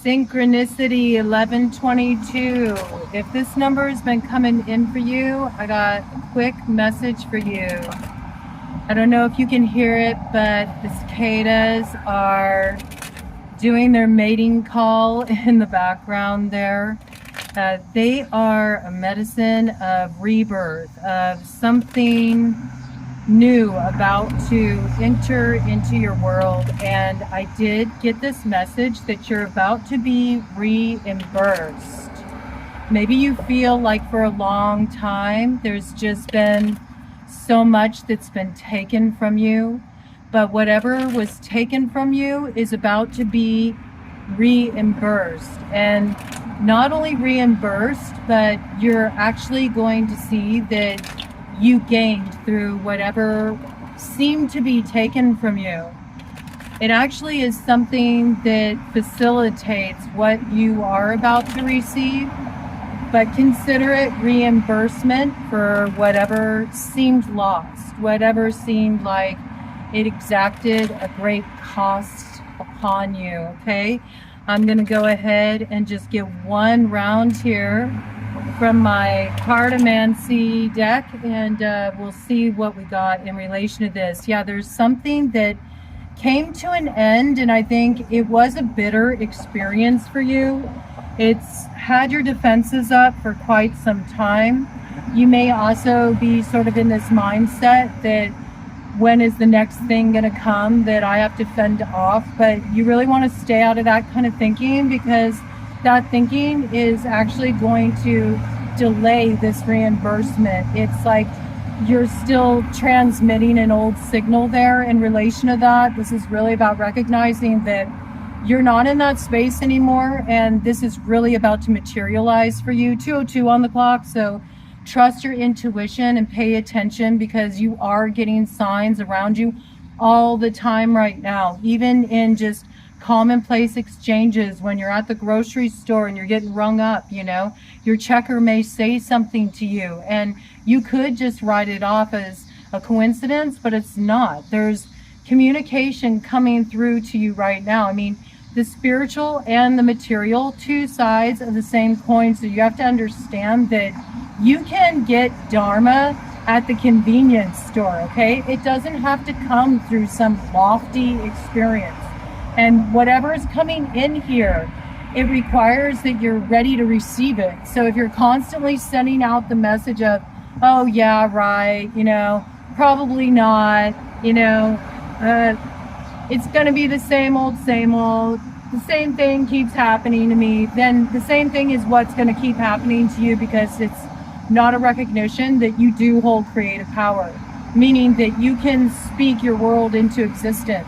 Synchronicity 1122. If this number has been coming in for you, I got a quick message for you. I don't know if you can hear it, but the cicadas are doing their mating call in the background there. They are a medicine of rebirth, of something new about to enter into your world. And I did get this message that you're about to be reimbursed. Maybe you feel like for a long time there's just been so much that's been taken from you, but whatever was taken from you is about to be reimbursed. And not only reimbursed, but you're actually going to see that you gained through whatever seemed to be taken from you. It actually is something that facilitates what you are about to receive, but consider it reimbursement for whatever seemed lost, whatever seemed like it exacted a great cost upon you, okay? I'm gonna go ahead and just get one round here from my CARTOMANCY deck, and we'll see what we got in relation to this. Yeah, there's something that came to an end, and I think it was a bitter experience for you. It's had your defenses up for quite some time. You may also be sort of in this mindset that when is the next thing going to come that I have to fend off, but you really want to stay out of that kind of thinking, because that thinking is actually going to delay this reimbursement. It's like you're still transmitting an old signal there in relation to that. This is really about recognizing that you're not in that space anymore, and this is really about to materialize for you. 2:02 on the clock, so trust your intuition and pay attention, because you are getting signs around you all the time right now, even in just commonplace exchanges. When you're at the grocery store and you're getting rung up, you know, your checker may say something to you and you could just write it off as a coincidence, but it's not. There's communication coming through to you right now. I mean, the spiritual and the material, two sides of the same coin. So you have to understand that you can get Dharma at the convenience store, okay? It doesn't have to come through some lofty experience. And whatever is coming in here, it requires that you're ready to receive it. So if you're constantly sending out the message of, oh yeah, right, you know, probably not, you know, it's going to be the same old, the same thing keeps happening to me, then the same thing is what's going to keep happening to you, because it's not a recognition that you do hold creative power, meaning that you can speak your world into existence.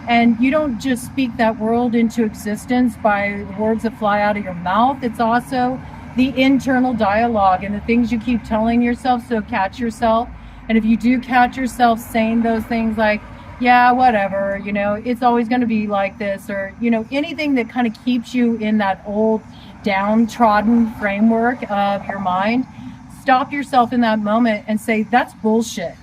And you don't just speak that world into existence by the words that fly out of your mouth. It's also the internal dialogue and the things you keep telling yourself. So catch yourself. And if you do catch yourself saying those things like, yeah, whatever, you know, it's always going to be like this, or, you know, anything that kind of keeps you in that old downtrodden framework of your mind, stop yourself in that moment and say, that's bullshit.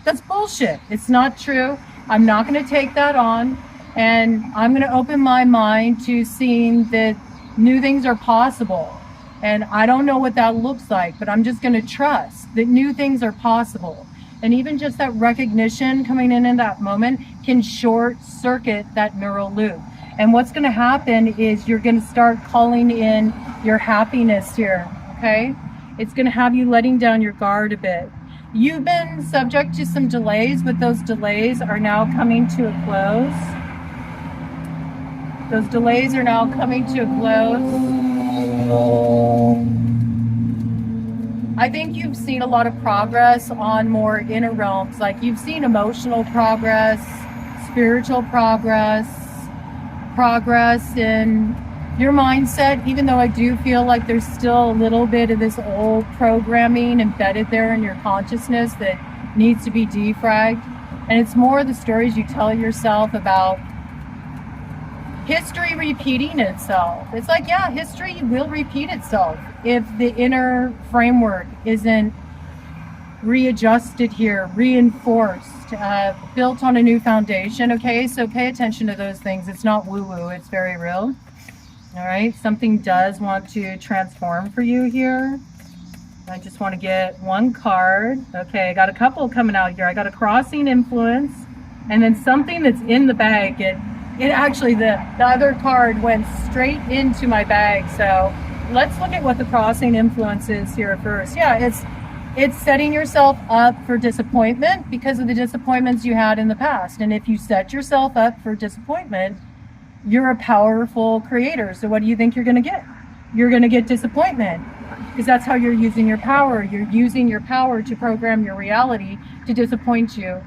That's bullshit. It's not true. I'm not going to take that on, and I'm going to open my mind to seeing that new things are possible. And I don't know what that looks like, but I'm just going to trust that new things are possible. And even just that recognition coming in that moment can short circuit that neural loop. And what's going to happen is you're going to start calling in your happiness here, okay? It's going to have you letting down your guard a bit. You've been subject to some delays, but those delays are now coming to a close. Those delays are now coming to a close. I think you've seen a lot of progress on more inner realms. Like you've seen emotional progress, spiritual progress, progress in your mindset, even though I do feel like there's still a little bit of this old programming embedded there in your consciousness that needs to be defragged. And it's more the stories you tell yourself about history repeating itself. It's like, yeah, history will repeat itself if the inner framework isn't readjusted here, reinforced, built on a new foundation. Okay, so pay attention to those things. It's not woo-woo, it's very real. All right, something does want to transform for you here. I just want to get one card. Okay, I got a couple coming out here. I got a crossing influence, and then something that's in the bag. It actually, the other card went straight into my bag. So let's look at what the crossing influence is here first. Yeah, it's setting yourself up for disappointment because of the disappointments you had in the past. And if you set yourself up for disappointment, you're a powerful creator. So what do you think you're going to get? You're going to get disappointment, because that's how you're using your power. You're using your power to program your reality to disappoint you.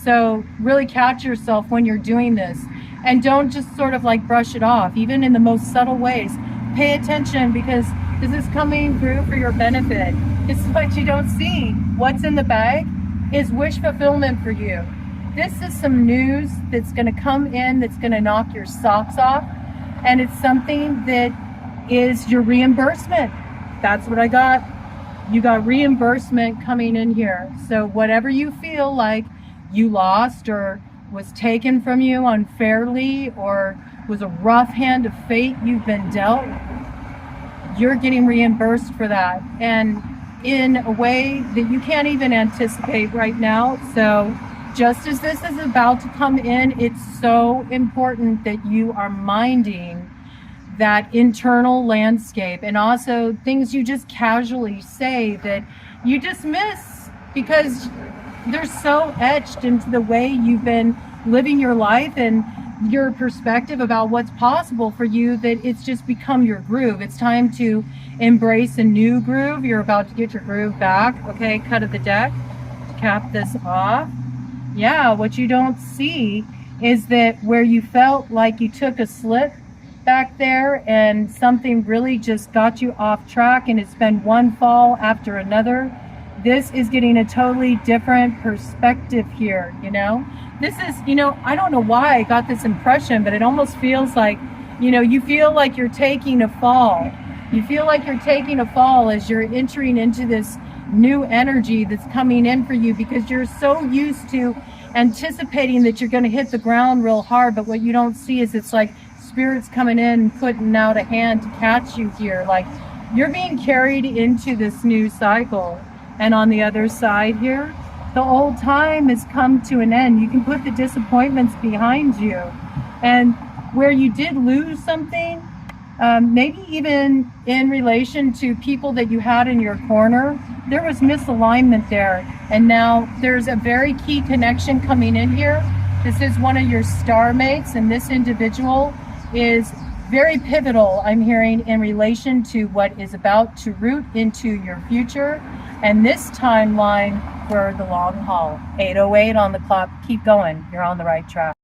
So really catch yourself when you're doing this, and don't just sort of like brush it off, even in the most subtle ways. Pay attention, because this is coming through for your benefit. It's what you don't see. What's in the bag is wish fulfillment for you. This is some news that's going to come in that's going to knock your socks off, and it's something that is your reimbursement. That's what I got. You got reimbursement coming in here. So whatever you feel like you lost or was taken from you unfairly or was a rough hand of fate you've been dealt, you're getting reimbursed for that, and in a way that you can't even anticipate right now. So just as this is about to come in, it's so important that you are minding that internal landscape, and also things you just casually say that you dismiss because they're so etched into the way you've been living your life and your perspective about what's possible for you, that it's just become your groove. It's time to embrace a new groove. You're about to get your groove back. Okay, cut of the deck, cap this off. Yeah, what you don't see is that where you felt like you took a slip back there and something really just got you off track, and it's been one fall after another, this is getting a totally different perspective here. This is, I don't know why I got this impression, but it almost feels like, you feel like you're taking a fall. You feel like you're taking a fall as you're entering into this new energy that's coming in for you, because you're so used to anticipating that you're going to hit the ground real hard. But what you don't see is it's like Spirit's coming in and putting out a hand to catch you here. Like you're being carried into this new cycle. And on the other side here, the old time has come to an end. You can put the disappointments behind you. And where you did lose something, maybe even in relation to people that you had in your corner, there was misalignment there. And now there's a very key connection coming in here. This is one of your star mates, and this individual is very pivotal, I'm hearing, in relation to what is about to root into your future. And this timeline for the long haul. 8:08 on the clock. Keep going. You're on the right track.